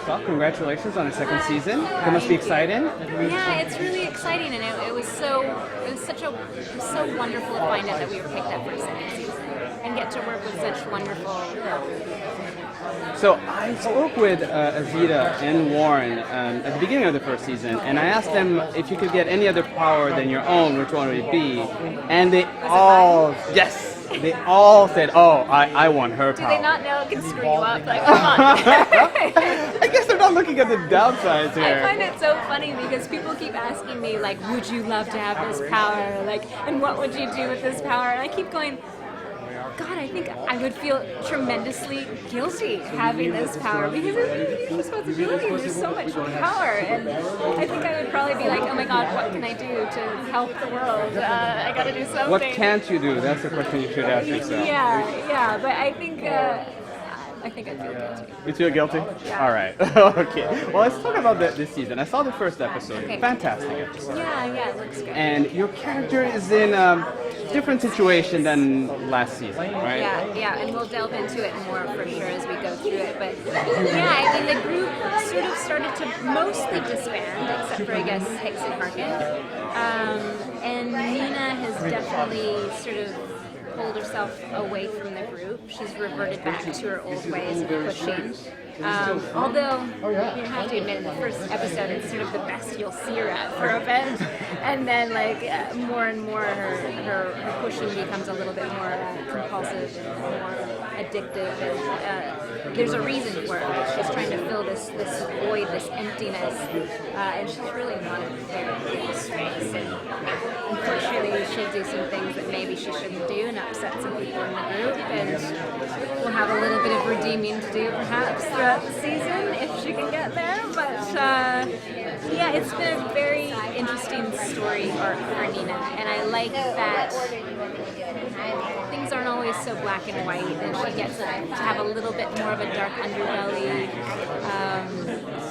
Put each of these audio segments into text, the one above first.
first off, congratulations on the second season. It must be exciting. Yeah, it's really exciting, and it was so wonderful to find out that we were picked up for a second season and get to work with such wonderful people. So I spoke with Azita and Warren at the beginning of the first season, and I asked them if you could get any other power than your own, which one would it be? And they all, yes. They all said, "Oh, I want her power." Do they not know it can screw you up? Like, come on. I guess they're not looking at the downsides here. I find it so funny because people keep asking me, like, would you love to have this power? Like, and what would you do with this power? And I keep going, God, I think I would feel tremendously guilty having this power because it's a huge responsibility. There's so much power, and I think I would probably be like, oh my God, what can I do to help the world? I got to do something. What can't you do? That's the question you should ask yourself. Yeah, but I think I feel guilty. You feel guilty? Yeah. All right. Okay. Well, let's talk about this season. I saw the first episode. Okay. Fantastic episode. Yeah, it looks good. And your character is in a different situation than last season, right? Yeah, and we'll delve into it more for sure as we go through it. But yeah, I mean, the group sort of started to mostly disband, except for, I guess, Hicks and Harkin. And Nina has definitely sort of pulled herself away from the group. She's reverted back to her old ways of pushing. Although, you have to admit, in the first episode, it's sort of the best you'll see her at for a bit. And then, like, more and more, her pushing becomes a little bit more compulsive and more addictive. And there's a reason for it. She's trying to fill this void, this emptiness. And she's really not in very good space. And unfortunately, she'll do some things that maybe she shouldn't do and upset some people in the group. And we'll have a little bit of redeeming to do, perhaps, throughout the season if she can get there. But yeah, it's been a very interesting story arc for Nina, and I like that things aren't always so black and white, and she gets to have a little bit more of a dark underbelly.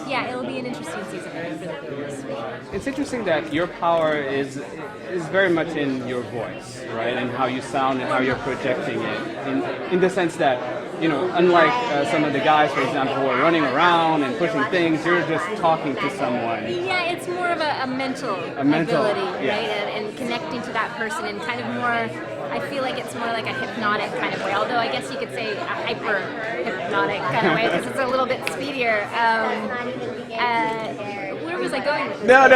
Yeah, it'll be an interesting season for the viewers. It's interesting that your power is very much in your voice, right, and how you sound and how you're projecting it. In the sense that, you know, unlike some of the guys, for example, who are running around and pushing things, you're just talking to someone. Yeah, it's more of a mental ability, right, and connecting to that person and kind of more. I feel like it's more like a hypnotic kind of way, although I guess you could say a hyper-hypnotic kind of way because it's a little bit speedier. Where was I going with this? No.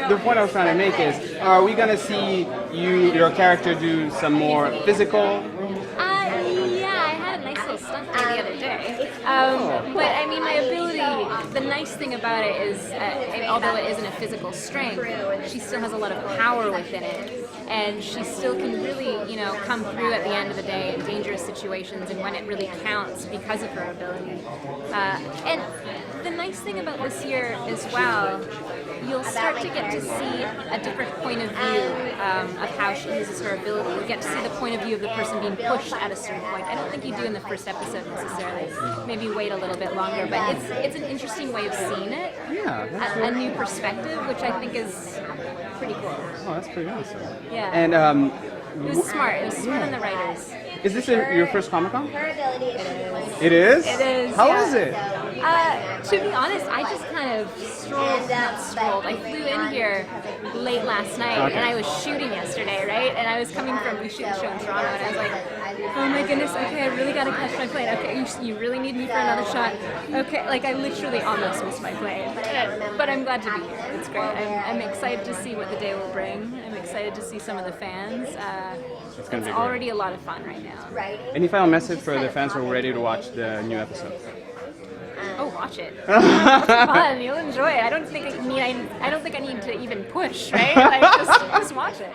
The point I was trying to make is, are we going to see your character do some more physical? Yeah, I had a nice little stunt the other day. But I mean, my ability, the nice thing about it is, although it isn't a physical strength, she still has a lot of power within it. And she still can really, you know, come through at the end of the day in dangerous situations and when it really counts because of her ability. And the nice thing about this year as well, you'll start to get to see a different point of view of how she uses her ability. You'll get to see the point of view of the person being pushed at a certain point. I don't think you do in the first episode necessarily. Maybe wait a little bit longer, but it's an interesting way of seeing it. Yeah, a new perspective, which I think is pretty cool. Oh, that's pretty awesome. Yeah. And it was smart. It was smart on the writers. Is this your first Comic-Con? It is. It is? It is. How yeah. is it? To be honest, I just kind of strolled. I flew in here late last night, Okay. and I was shooting yesterday, right? And I was coming from, we shoot the show in Toronto, and I was like, oh my goodness, okay, I really gotta catch my plane. Okay, you really need me for another shot. Okay, like I literally almost missed my plane. But I'm glad to be here. It's great. I'm excited to see what the day will bring. I'm excited to see some of the fans. It's already a lot of fun right now. Any final message for the fans who are ready to watch the new episode? Oh, watch it. It's fun. You'll enjoy it. I don't think I need to even push, right? Like just watch it.